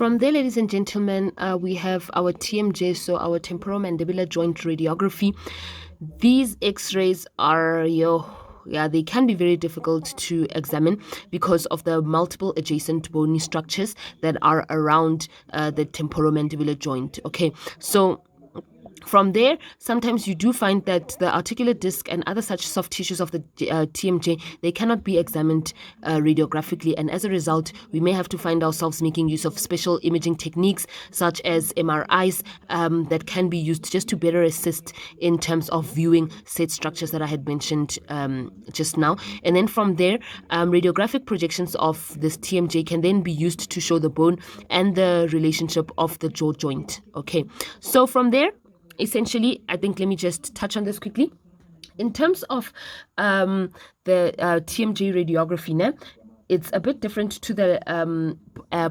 From there, ladies and gentlemen, we have our TMJ, so our temporomandibular joint radiography. These x-rays are they can be very difficult to examine because of the multiple adjacent bony structures that are around the temporomandibular joint. Okay, so from there, sometimes you do find that the articular disc and other such soft tissues of the TMJ, they cannot be examined radiographically, and as a result, we may have to find ourselves making use of special imaging techniques such as MRIs that can be used just to better assist in terms of viewing said structures that I had mentioned just now. And then from there, radiographic projections of this TMJ can then be used to show the bone and the relationship of the jaw joint. Okay, so from there, essentially, I think let me just touch on this quickly. In terms of the TMJ radiography, it's a bit different to the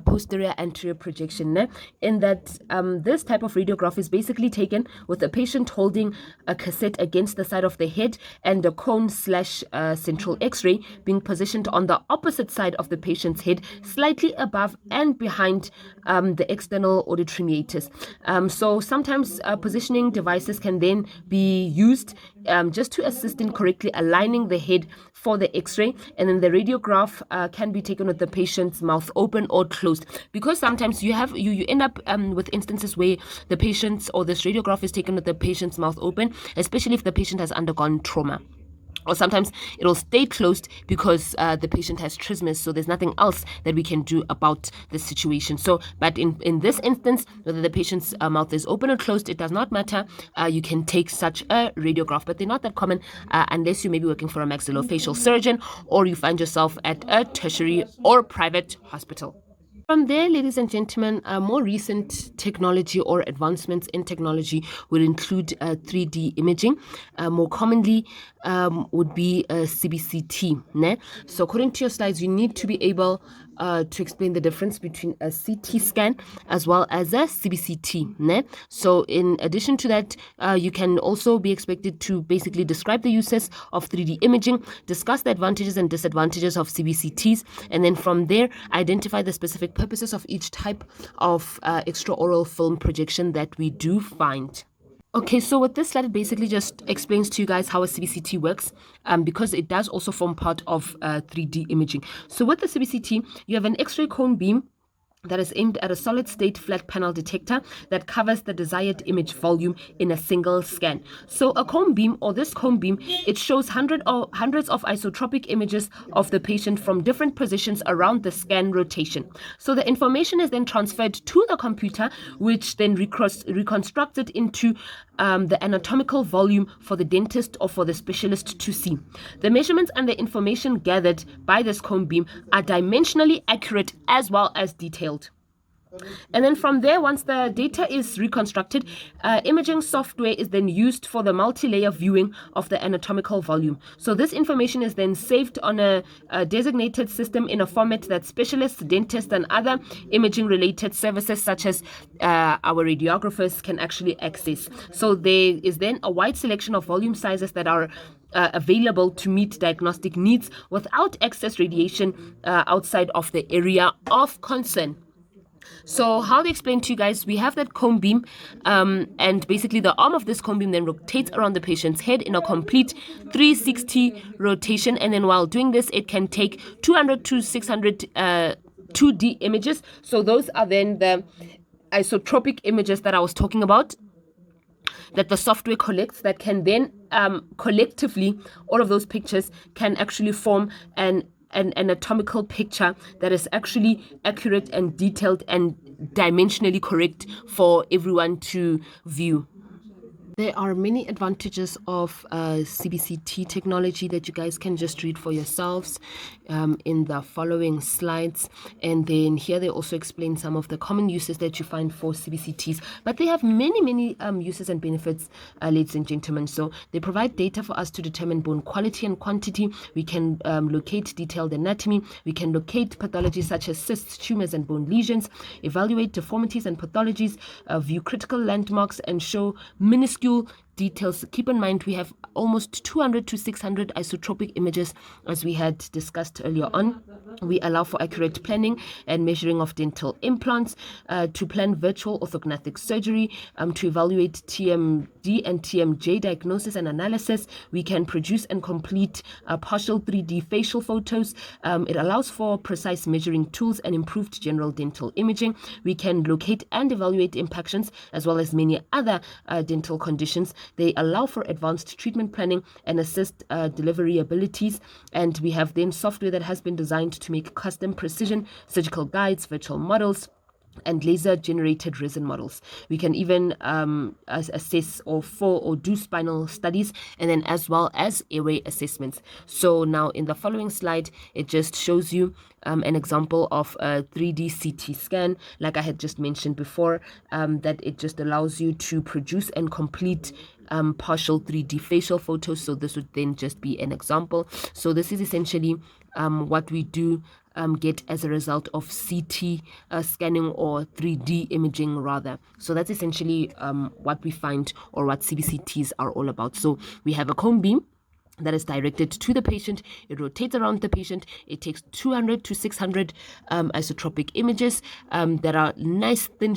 posterior anterior projection, in that this type of radiograph is basically taken with a patient holding a cassette against the side of the head and a cone / central x-ray being positioned on the opposite side of the patient's head, slightly above and behind the external auditory meatus. So sometimes positioning devices can then be used just to assist in correctly aligning the head for the x-ray, and then the radiograph can be taken with the patient's mouth open or closed, because sometimes you end up with instances where the patient's or this radiograph is taken with the patient's mouth open, especially if the patient has undergone trauma. Or sometimes it'll stay closed because the patient has trismus, so there's nothing else that we can do about the situation. So, but in this instance, whether the patient's mouth is open or closed, it does not matter. You can take such a radiograph, but they're not that common unless you may be working for a maxillofacial surgeon or you find yourself at a tertiary or private hospital. From there, ladies and gentlemen, more recent technology or advancements in technology will include 3D imaging. More commonly would be CBCT. So according to your slides, you need to be able to explain the difference between a CT scan as well as a CBCT. So in addition to that, you can also be expected to basically describe the uses of 3D imaging, discuss the advantages and disadvantages of CBCTs, and then from there, identify the specific purposes of each type of extraoral film projection that we do find. Okay, so with this slide, it basically just explains to you guys how a CBCT works, because it does also form part of 3D imaging. So with the CBCT, you have an X-ray cone beam that is aimed at a solid-state flat panel detector that covers the desired image volume in a single scan. So a cone beam, or this cone beam, it shows hundreds of isotropic images of the patient from different positions around the scan rotation. So the information is then transferred to the computer, which then reconstructs it into the anatomical volume for the dentist or for the specialist to see. The measurements and the information gathered by this cone beam are dimensionally accurate as well as detailed. And then from there, once the data is reconstructed, imaging software is then used for the multi-layer viewing of the anatomical volume. So this information is then saved on a designated system in a format that specialists, dentists, and other imaging-related services such as our radiographers can actually access. So there is then a wide selection of volume sizes that are available to meet diagnostic needs without excess radiation outside of the area of concern. So how they explain to you guys, we have that cone beam, and basically the arm of this cone beam then rotates around the patient's head in a complete 360 rotation, and then while doing this, it can take 200 to 600 2D images. So those are then the isotropic images that I was talking about, that the software collects, that can then collectively, all of those pictures can actually form an anatomical picture that is actually accurate and detailed and dimensionally correct for everyone to view. There are many advantages of CBCT technology that you guys can just read for yourselves in the following slides. And then here they also explain some of the common uses that you find for CBCTs. But they have many uses and benefits, ladies and gentlemen. So they provide data for us to determine bone quality and quantity. We can locate detailed anatomy. We can locate pathologies such as cysts, tumors, and bone lesions, evaluate deformities and pathologies, view critical landmarks, and show minuscule details. Keep in mind, we have almost 200 to 600 isotropic images, as we had discussed earlier on. We allow for accurate planning and measuring of dental implants, to plan virtual orthodontic surgery, to evaluate TMD and TMJ diagnosis and analysis. We can produce and complete partial 3D facial photos. It allows for precise measuring tools and improved general dental imaging. We can locate and evaluate impactions as well as many other dental conditions. They allow for advanced treatment planning and assist delivery abilities. And we have then software that has been designed to make custom precision surgical guides, virtual models, and laser generated resin models. We can even assess or do spinal studies, and then as well as airway assessments. So now in the following slide, it just shows you an example of a 3D CT scan, like I had just mentioned before, that it just allows you to produce and complete partial 3D facial photos. So this would then just be an example. So this is essentially what we do get as a result of CT scanning, or 3D imaging rather. So that's essentially what we find, or what CBCTs are all about. So we have a cone beam that is directed to the patient. It rotates around the patient. It takes 200 to 600 isotropic images that are nice thin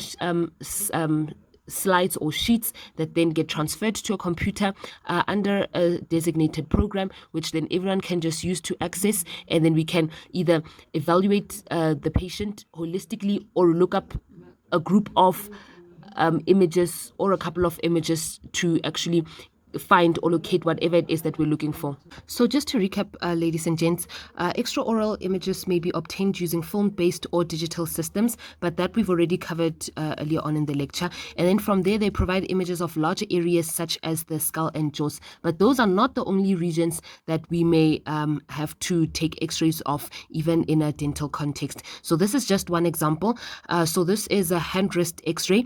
slides or sheets that then get transferred to a computer under a designated program, which then everyone can just use to access, and then we can either evaluate the patient holistically or look up a group of images or a couple of images to actually find or locate whatever it is that we're looking for. So just to recap, ladies and gents, extraoral images may be obtained using film-based or digital systems, but that we've already covered earlier on in the lecture. And then from there, they provide images of larger areas such as the skull and jaws. But those are not the only regions that we may have to take x-rays of, even in a dental context. So this is just one example. So this is a hand wrist x-ray.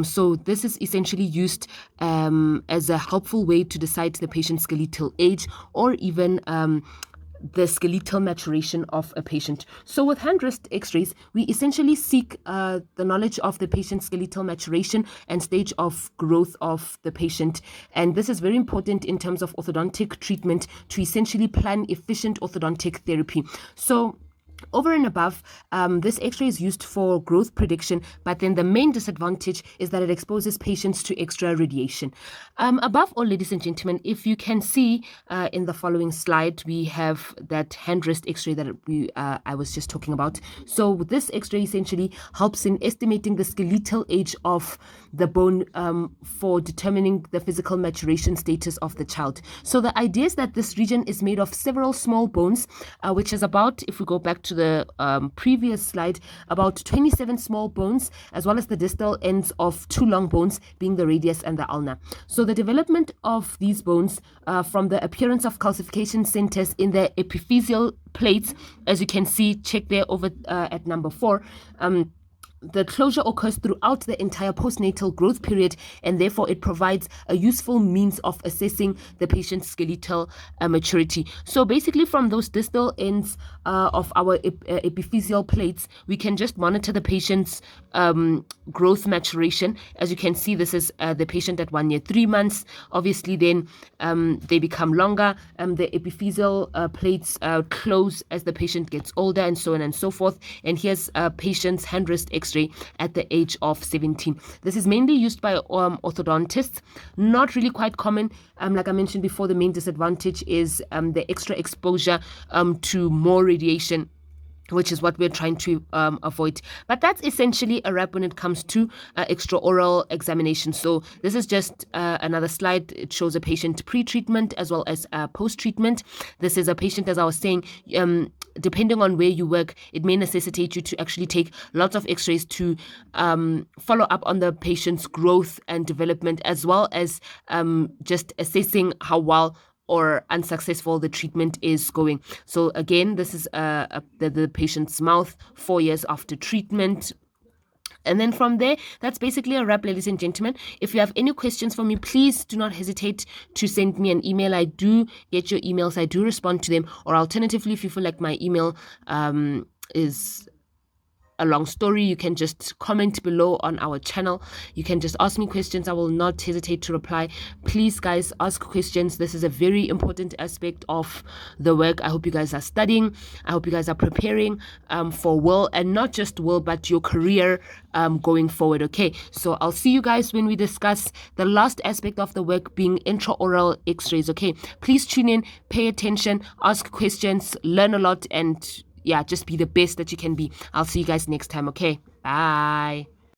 So this is essentially used as a helpful way to decide the patient's skeletal age, or even the skeletal maturation of a patient. So with hand wrist x-rays, we essentially seek the knowledge of the patient's skeletal maturation and stage of growth of the patient. And this is very important in terms of orthodontic treatment to essentially plan efficient orthodontic therapy. So over and above, this x-ray is used for growth prediction, but then the main disadvantage is that it exposes patients to extra radiation. Above all, ladies and gentlemen, if you can see in the following slide, we have that hand wrist x-ray that I was just talking about. So this x-ray essentially helps in estimating the skeletal age of the bone for determining the physical maturation status of the child. So the idea is that this region is made of several small bones, which is about, if we go back to the previous slide, about 27 small bones, as well as the distal ends of 2 long bones, being the radius and the ulna. So the development of these bones from the appearance of calcification centers in the epiphyseal plates, as you can see, check there over at number 4, the closure occurs throughout the entire postnatal growth period, and therefore it provides a useful means of assessing the patient's skeletal maturity. So basically, from those distal ends of our epiphyseal plates, we can just monitor the patient's growth maturation. As you can see, this is the patient at 1 year 3 months. Obviously, then they become longer. The epiphyseal plates close as the patient gets older, and so on and so forth. And here's a patient's hand wrist x-ray at the age of 17. This is mainly used by orthodontists, not really quite common. Like I mentioned before, the main disadvantage is the extra exposure to more radiation, which is what we're trying to avoid. But that's essentially a wrap when it comes to extraoral examination. So this is just another slide. It shows a patient pre-treatment as well as post-treatment. This is a patient, as I was saying, depending on where you work, it may necessitate you to actually take lots of x-rays to follow up on the patient's growth and development, as well as just assessing how well or unsuccessful the treatment is going. So again, this is the patient's mouth 4 years after treatment. And then from there, that's basically a wrap, ladies and gentlemen. If you have any questions for me, please do not hesitate to send me an email. I do get your emails. I do respond to them. Or alternatively, if you feel like my email is a long story, you can just comment below on our channel. You can just ask me questions. I will not hesitate to reply. Please, guys, ask questions. This is a very important aspect of the work. I hope you guys are studying. I hope you guys are preparing for will, and not just will, but your career going forward. Okay, so I'll see you guys when we discuss the last aspect of the work, being intraoral x-rays. Okay, please tune in, pay attention, ask questions, learn a lot, and yeah, just be the best that you can be. I'll see you guys next time. Okay, bye.